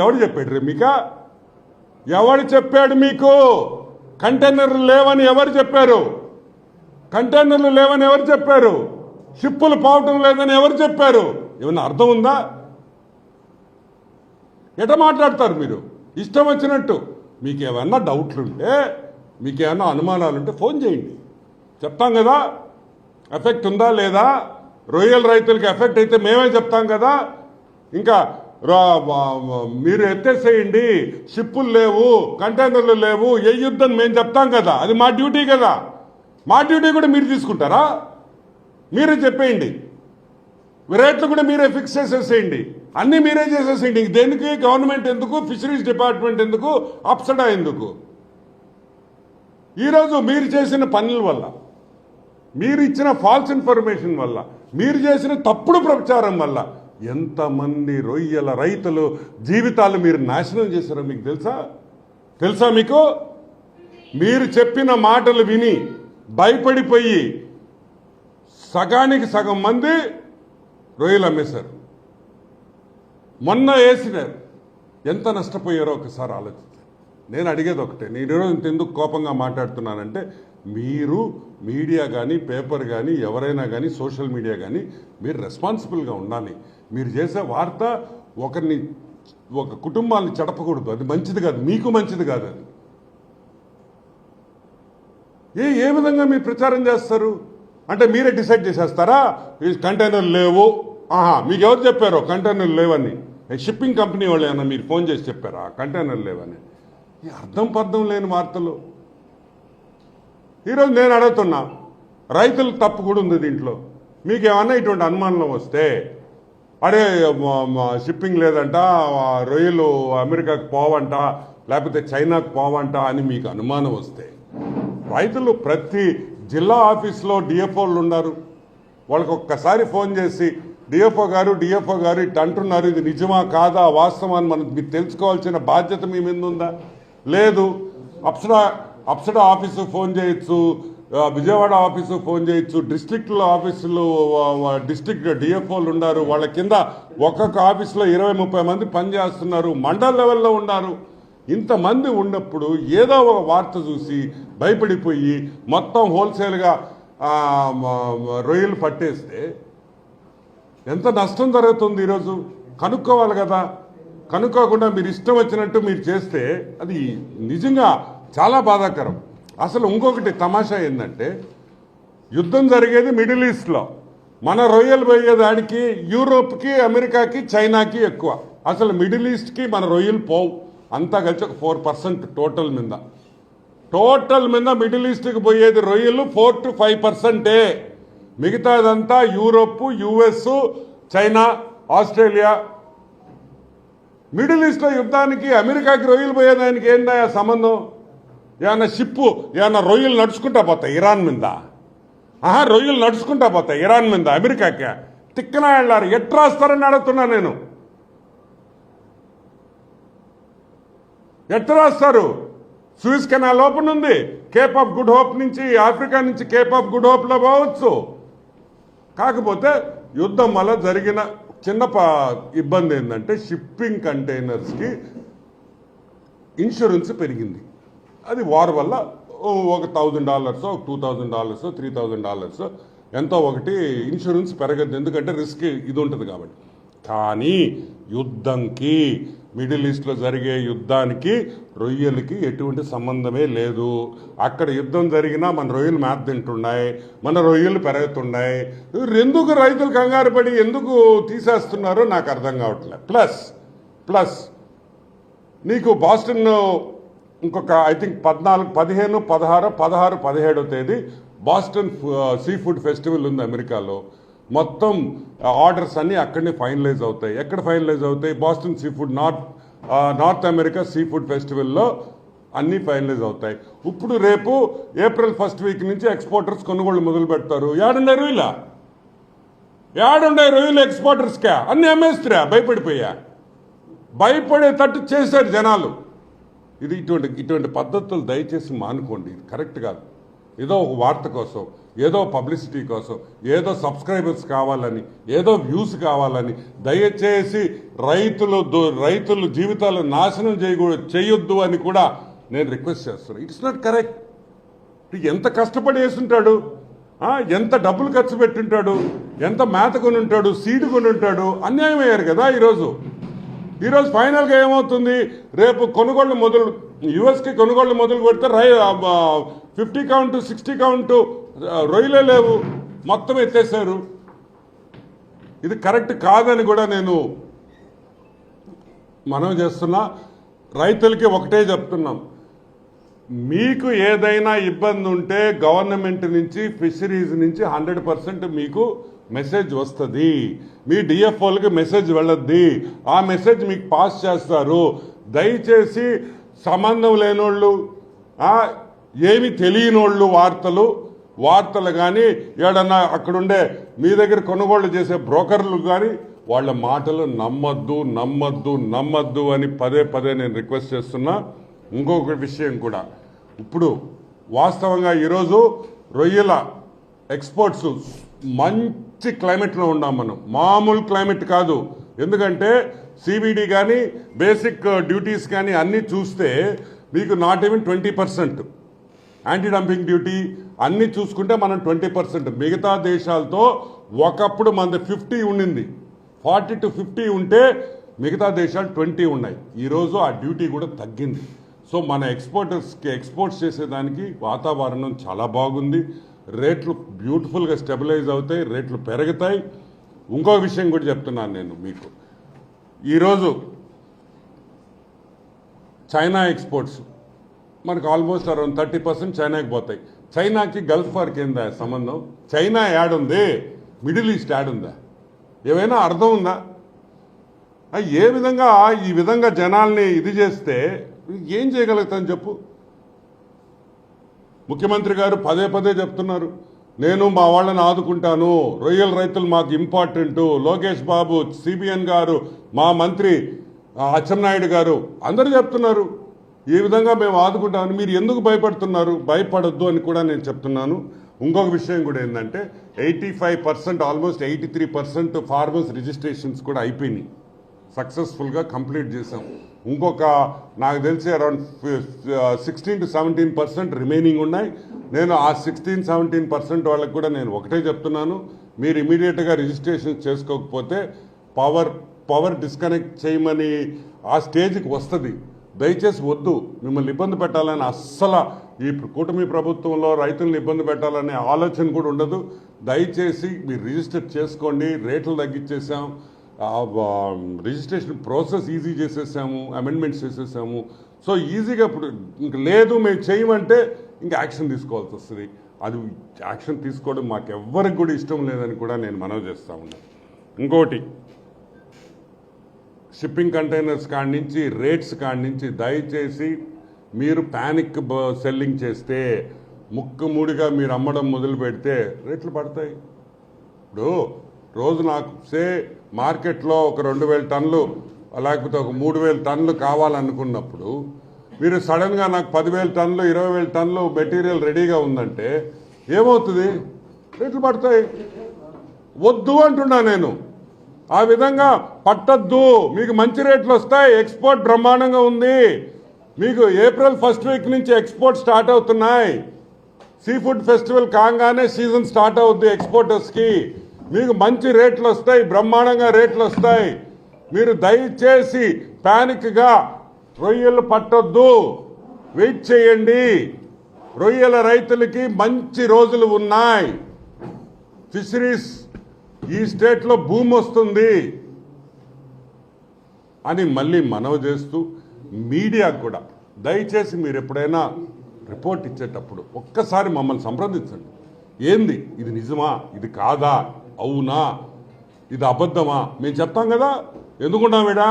ఎవడు చెప్పాడు రే మీక? ఎవడు చెప్పాడు మీకు? కంటైనర్లు లేవని ఎవరు చెప్పారు? కంటైనర్లు లేవని ఎవరు చెప్పారు? షిప్పులు పోవటం లేదని ఎవరు చెప్పారు? ఏమన్నా అర్థం ఉందా? ఎట మాట్లాడతారు మీరు ఇష్టం వచ్చినట్టు? మీకేమన్నా డౌట్లుంటే, మీకేమన్నా అనుమానాలుంటే ఫోన్ చేయండి, చెప్తాం కదా. ఎఫెక్ట్ ఉందా లేదా, రొయ్యల రైతులకి ఎఫెక్ట్ అయితే మేమే చెప్తాం కదా. ఇంకా మీరు ఎత్తేసేయండి, షిప్పులు లేవు, కంటైనర్లు లేవు, ఏ యుద్ధం మేము చెప్తాం కదా. అది మా డ్యూటీ కదా. మా డ్యూటీ కూడా మీరు తీసుకుంటారా? మీరే చెప్పేయండి. రేట్లు కూడా మీరే ఫిక్స్ చేసేసేయండి, అన్నీ మీరే చేసేసేయండి. దేనికి గవర్నమెంట్ ఎందుకు, ఫిషరీస్ డిపార్ట్మెంట్ ఎందుకు, అప్సడా ఎందుకు? ఈరోజు మీరు చేసిన పనుల వల్ల, మీరు ఇచ్చిన ఫాల్స్ ఇన్ఫర్మేషన్ వల్ల, మీరు చేసిన తప్పుడు ప్రచారం వల్ల ఎంతమంది రొయ్యల రైతులు జీవితాలు మీరు నాశనం చేశారో మీకు తెలుసా మీకు? మీరు చెప్పిన మాటలు విని భయపడిపోయి సగానికి సగం మంది రొయ్యలు అమ్మేశారు. మొన్న వేసినారు, ఎంత నష్టపోయారో ఒకసారి ఆలోచించారు. నేను అడిగేది ఒకటే, నేను ఈరోజు ఎందుకు కోపంగా మాట్లాడుతున్నానంటే, మీరు మీడియా కానీ, పేపర్ కానీ, ఎవరైనా కానీ, సోషల్ మీడియా కానీ, మీరు రెస్పాన్సిబుల్గా ఉండాలి. మీరు చేసే వార్త ఒక కుటుంబాన్ని చెడపకూడదు. అది మంచిది కాదు, మీకు మంచిది కాదు. అది ఏ విధంగా మీరు ప్రచారం చేస్తారు అంటే, మీరే డిసైడ్ చేసేస్తారా ఈ కంటైనర్లు లేవు? మీకు ఎవరు చెప్పారో కంటైనర్లు లేవని? షిప్పింగ్ కంపెనీ వాళ్ళు ఏమన్నా మీరు ఫోన్ చేసి చెప్పారా కంటైనర్లు లేవని? ఈ అర్థం పర్థం లేని వార్తలు. ఈరోజు నేను అడుగుతున్నా, రైతులకు తప్పు కూడా ఉంది దీంట్లో. మీకు ఏమన్నా ఇటువంటి అనుమానం వస్తే, అరే షిప్పింగ్ లేదంట, రొయ్యలు అమెరికాకు పోవంట, లేకపోతే చైనాకు పోవంట అని మీకు అనుమానం వస్తే, రైతులు ప్రతి జిల్లా ఆఫీస్లో డిఎఫ్ఓలు ఉన్నారు. వాళ్ళకి ఒక్కసారి ఫోన్ చేసి, డిఎఫ్ఓ గారు ఇట్లా అంటున్నారు, ఇది నిజమా కాదా, వాస్తవాన్ని మీరు తెలుసుకోవాల్సిన బాధ్యత మీ మీద ఉందా? లేదు. అప్సడా ఆఫీసు ఫోన్ చేయొచ్చు, విజయవాడ ఆఫీసు ఫోన్ చేయొచ్చు, డిస్ట్రిక్ట్లో ఆఫీసులు, డిస్ట్రిక్ట్ డిఎఫ్ఓలు ఉన్నారు. వాళ్ళ కింద ఒక్కొక్క ఆఫీసులో 20-30 మంది పనిచేస్తున్నారు, మండల్ లెవెల్లో ఉన్నారు. ఇంతమంది ఉన్నప్పుడు ఏదో ఒక వార్త చూసి భయపడిపోయి మొత్తం హోల్సేల్గా రొయ్యలు పట్టేస్తే ఎంత నష్టం జరుగుతుంది? ఈరోజు కనుక్కోవాలి కదా. కనుక్కోకుండా మీరు ఇష్టం వచ్చినట్టు మీరు చేస్తే అది నిజంగా చాలా బాధాకరం. అసలు ఇంకొకటి తమాషా ఏంటంటే, యుద్ధం జరిగేది మిడిల్ ఈస్ట్లో, మన రొయ్యలు పోయేదానికి యూరోప్కి, అమెరికాకి, చైనాకి ఎక్కువ. అసలు మిడిల్ ఈస్ట్కి మన రొయ్యలు పోవు. అంతా కలిసి ఒక 4% టోటల్ మీద మిడిల్ ఈస్ట్కి పోయేది రొయ్యలు 4 to 5%. మిగతాదంతా Europe, US, China, Australia. Middle ఈస్ట్లో యుద్ధానికి అమెరికాకి రొయ్యలు పోయేదానికి ఏందా సంబంధం? ఏమన్నా షిప్పు, ఏమన్నా రొయ్యలు నడుచుకుంటా పోతాయి ఇరాన్ మీద? రొయ్యలు నడుచుకుంటా పోతాయి ఇరాన్ మీద అమెరికాకి? తిక్కన వెళ్ళారు. ఎట్లా రాస్తారని అడుగుతున్నా నేను. ఎట్లా రాస్తారు? సూయిజ్ కెనాల్ ఓపెన్ ఉంది, కేప్ ఆఫ్ గుడ్ హోప్ నుంచి, ఆఫ్రికా నుంచి కేప్ ఆఫ్ గుడ్ హోప్లో పోవచ్చు. కాకపోతే యుద్ధం వల్ల జరిగిన చిన్న ఇబ్బంది ఏంటంటే, షిప్పింగ్ కంటైనర్స్కి ఇన్సూరెన్స్ పెరిగింది. అది వార్ వల్ల ఒక $1,000, $2,000, $3,000 ఎంతో ఒకటి ఇన్సూరెన్స్ పెరగదు, ఎందుకంటే రిస్క్ ఇది ఉంటుంది కాబట్టి. కానీ యుద్ధంకి, మిడిల్ ఈస్ట్లో జరిగే యుద్ధానికి రొయ్యలకి ఎటువంటి సంబంధమే లేదు. అక్కడ యుద్ధం జరిగినా మన రొయ్యలు మేత తింటున్నాయి, మన రొయ్యలు పెరుగుతున్నాయి. ఎందుకు రైతులు కంగారు పడి ఎందుకు తీసేస్తున్నారో నాకు అర్థం కావట్లేదు. ప్లస్ నీకు బాస్టన్ ఇంకొక ఐ థింక్ 14, 15, 16, 17వ తేదీ బాస్టన్ సీ ఫుడ్ ఫెస్టివల్ ఉంది అమెరికాలో. మొత్తం ఆర్డర్స్ అన్నీ అక్కడనే ఫైనలైజ్ అవుతాయి. ఎక్కడ ఫైనలైజ్ అవుతాయి? Boston sea food North America seafood ఫెస్టివల్లో అన్నీ ఫైనలైజ్ అవుతాయి. ఇప్పుడు రేపు April 1st వీక్ నుంచి ఎక్స్పోర్టర్స్ కొనుగోళ్ళు మొదలు పెడతారు. ఏడుండే రొయ్యలు ఎక్స్పోర్టర్స్కా? అన్నీ అమ్మేస్తురా, భయపడేటట్టు చేశారు జనాలు. ఇది ఇటువంటి పద్ధతులు దయచేసి మానుకోండి, ఇది కరెక్ట్ కాదు. ఏదో ఒక వార్త కోసం, ఏదో పబ్లిసిటీ కోసం, ఏదో సబ్స్క్రైబర్స్ కావాలని, ఏదో వ్యూస్ కావాలని దయచేసి రైతులు జీవితాలు నాశనం చేయొద్దు అని కూడా నేను రిక్వెస్ట్ చేస్తున్నాను. It's not correct. ఎంత కష్టపడి వేసుంటాడు, ఎంత డబ్బులు ఖర్చు పెట్టుంటాడు, ఎంత మేత కొని ఉంటాడు, సీడ్ కొని ఉంటాడు. అన్యాయం అయ్యారు కదా ఈరోజు ఫైనల్గా ఏమవుతుంది, రేపు కొనుగోళ్లు యుఎస్కి కొనుగోళ్లు మొదలు పెడితే 50 కౌంట్ 60 కౌంట్ రొయ్యలే లేవు, మొత్తం ఎత్తేసారు. ఇది కరెక్ట్ కాదని కూడా నేను మనం చేస్తున్నా. రైతులకి ఒకటే చెప్తున్నాం, మీకు ఏదైనా ఇబ్బంది ఉంటే గవర్నమెంట్ నుంచి, ఫిషరీస్ నుంచి 100% మీకు మెసేజ్ వస్తుంది. మీ డిఎఫ్ఓలకి మెసేజ్ వెళ్ళద్ది, ఆ మెసేజ్ మీకు పాస్ చేస్తారు. దయచేసి సంబంధం లేనోళ్ళు, ఏమి తెలియనోళ్ళు వార్తలు కానీ ఏడన్నా అక్కడుండే మీ దగ్గర కొనుగోళ్లు చేసే బ్రోకర్లు కానీ వాళ్ళ మాటలు నమ్మద్దు అని పదే నేను రిక్వెస్ట్ చేస్తున్నా. ఇంకొక విషయం కూడా, ఇప్పుడు వాస్తవంగా ఈరోజు రొయ్యల ఎక్స్పోర్ట్స్ మంచి క్లైమేట్లో ఉన్నాం మనం, మామూలు క్లైమేట్ కాదు. ఎందుకంటే సిబిడి కానీ బేసిక్ డ్యూటీస్ కానీ అన్నీ చూస్తే మీకు not even 20%, anti dumping duty అన్నీ చూసుకుంటే మనం 20%. మిగతా దేశాలతో ఒకప్పుడు మనది 50 ఉండింది, 40 to 50 ఉంటే మిగతా దేశాలు 20 ఉన్నాయి. ఈరోజు ఆ డ్యూటీ కూడా తగ్గింది. సో మన ఎక్స్పోర్ట్స్ చేసేదానికి వాతావరణం చాలా బాగుంది. రేట్లు బ్యూటిఫుల్గా స్టెబిలైజ్ అవుతాయి, రేట్లు పెరుగుతాయి. ఇంకో విషయం కూడా చెప్తున్నాను నేను మీకు, ఈరోజు చైనా ఎక్స్పోర్ట్స్ మనకు ఆల్మోస్ట్ అరౌండ్ 30% చైనాకి పోతాయి. చైనాకి గల్ఫ్ వార్కి ఏందా సంబంధం? చైనా యాడుంది, మిడిల్ ఈస్ట్ యాడుందా? ఏమైనా అర్థం ఉందా? ఏ విధంగా ఈ విధంగా జనాల్ని ఇది చేస్తే ఏం చేయగలుగుతాను చెప్పు? ముఖ్యమంత్రి గారు పదే చెప్తున్నారు, నేను మా వాళ్ళని ఆదుకుంటాను, రొయ్యల రైతులు మాకు ఇంపార్టెంట్. లోకేష్ బాబు, సిబిఎన్ గారు, మా మంత్రి అచ్చెన్నాయుడు గారు అందరూ చెప్తున్నారు ఈ విధంగా మేము ఆదుకుంటామని. మీరు ఎందుకు భయపడుతున్నారు? భయపడొద్దు అని కూడా నేను చెప్తున్నాను. ఇంకొక విషయం కూడా ఏంటంటే 85%, ఆల్మోస్ట్ 83% ఫార్మర్స్ రిజిస్ట్రేషన్స్ కూడా అయిపోయినాయి, సక్సెస్ఫుల్గా కంప్లీట్ చేసాం. ఇంకొక నాకు తెలిసి అరౌండ్ 16 to 17% రిమైనింగ్ ఉన్నాయి. నేను ఆ 16-17% వాళ్ళకి కూడా నేను ఒకటే చెప్తున్నాను, మీరు ఇమీడియట్గా రిజిస్ట్రేషన్ చేసుకోకపోతే పవర్ డిస్కనెక్ట్ చేయమని ఆ స్టేజ్కి వస్తుంది. దయచేసి వద్దు, మిమ్మల్ని ఇబ్బంది పెట్టాలని అస్సలు ఈ కూటమి ప్రభుత్వంలో రైతులను ఇబ్బంది పెట్టాలనే ఆలోచన కూడా ఉండదు. దయచేసి మీరు రిజిస్టర్ చేసుకోండి. రేట్లు తగ్గించేసాం, రిజిస్ట్రేషన్ ప్రాసెస్ ఈజీ చేసేసాము, అమెండ్మెంట్స్ చేసేసాము. సో ఈజీగా ఇప్పుడు ఇంక లేదు మేము చేయమంటే ఇంకా యాక్షన్ తీసుకోవాల్సి వస్తుంది. అది యాక్షన్ తీసుకోవడం మాకెవ్వరికి కూడా ఇష్టం లేదని కూడా నేను మనవి చేస్తూ ఉన్నాను. ఇంకోటి, షిప్పింగ్ కంటైనర్స్ కాడి నుంచి, రేట్స్ కాడి నుంచి దయచేసి మీరు ప్యానిక్ సెల్లింగ్ చేస్తే, ముక్కుముడిగా మీరు అమ్మడం మొదలు పెడితే రేట్లు పడతాయి. ఇప్పుడు రోజు నాకు మార్కెట్లో ఒక 2000 టన్నులు లేకపోతే ఒక 3000 టన్నులు కావాలనుకున్నప్పుడు మీరు సడన్గా నాకు 10,000 టన్నులు 20,000 టన్నులు మెటీరియల్ రెడీగా ఉందంటే ఏమవుతుంది? రేట్లు పడతాయి. వద్దు అంటున్నా నేను. ఆ విధంగా పట్టద్దు. మీకు మంచి రేట్లు వస్తాయి, ఎక్స్పోర్ట్ బ్రహ్మాండంగా ఉంది. మీకు April 1st వీక్ నుంచి ఎక్స్పోర్ట్ స్టార్ట్ అవుతున్నాయి. సీ ఫుడ్ ఫెస్టివల్ కాగానే సీజన్ స్టార్ట్ అవుద్ది ఎక్స్పోర్టర్స్కి. మీకు మంచి రేట్లు వస్తాయి, బ్రహ్మాండంగా రేట్లు వస్తాయి. మీరు దయచేసి ప్యానిక్గా రొయ్యలు పట్టొద్దు, వెయిట్ చేయండి. రొయ్యల రైతులకి మంచి రోజులు ఉన్నాయి. ఫిషరీస్ ఈ స్టేట్లో భూమి వస్తుంది అని మళ్ళీ మనవి చేస్తూ, మీడియాకు కూడా దయచేసి మీరు ఎప్పుడైనా రిపోర్ట్ ఇచ్చేటప్పుడు ఒక్కసారి మమ్మల్ని సంప్రదించండి. ఏంది ఇది, నిజమా, ఇది కాదా, అవునా, ఇది అబద్ధమా మేము చెప్తాం కదా. ఎందుకున్నామేడా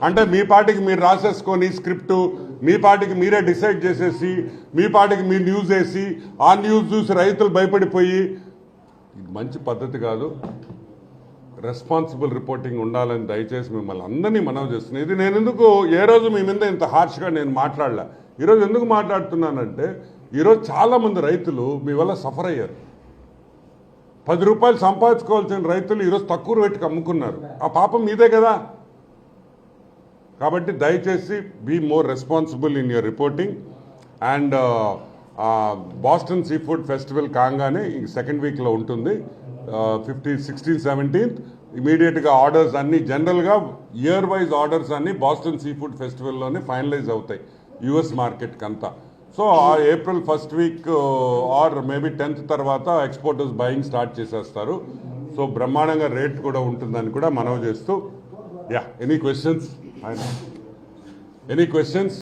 అంటే మీ పార్టీకి మీరు రాసేసుకొని స్క్రిప్టు, మీ పార్టీకి మీరే డిసైడ్ చేసేసి, మీ పార్టీకి మీరు న్యూస్ వేసి, ఆ న్యూస్ చూసి రైతులు భయపడిపోయి, ఇది మంచి పద్ధతి కాదు. రెస్పాన్సిబుల్ రిపోర్టింగ్ ఉండాలని దయచేసి మిమ్మల్ని అందరినీ మనవి చేస్తున్నాను. ఇది నేను ఎందుకు ఏ రోజు మీ మీద ఇంత హార్ష్గా నేను మాట్లాడలే. ఈరోజు ఎందుకు మాట్లాడుతున్నానంటే ఈరోజు చాలామంది రైతులు మీ వల్ల సఫర్ అయ్యారు. 10 రూపాయలు సంపాదించుకోవాల్సిన రైతులు ఈరోజు తక్కువ రేటుకి అమ్ముకున్నారు. ఆ పాపం మీదే కదా. కాబట్టి దయచేసి be more responsible in your reporting. And Boston see food festival కాగానే ఈ సెకండ్ వీక్లో ఉంటుంది, 15, 16, 17 ఇమీడియట్గా ఆర్డర్స్ అన్నీ జనరల్గా ఇయర్ వైజ్ ఆర్డర్స్ అన్నీ బాస్టన్ సీ ఫుడ్ ఫెస్టివల్లోనే ఫైనలైజ్ అవుతాయి యుఎస్ మార్కెట్కి అంతా. సో ఆ April first week or maybe 10th తర్వాత ఎక్స్పోర్టర్స్ బయింగ్ స్టార్ట్ చేసేస్తారు. సో బ్రహ్మాండంగా రేట్ కూడా ఉంటుందని కూడా మనవి చేస్తూ, ఎనీ క్వశ్చన్స్?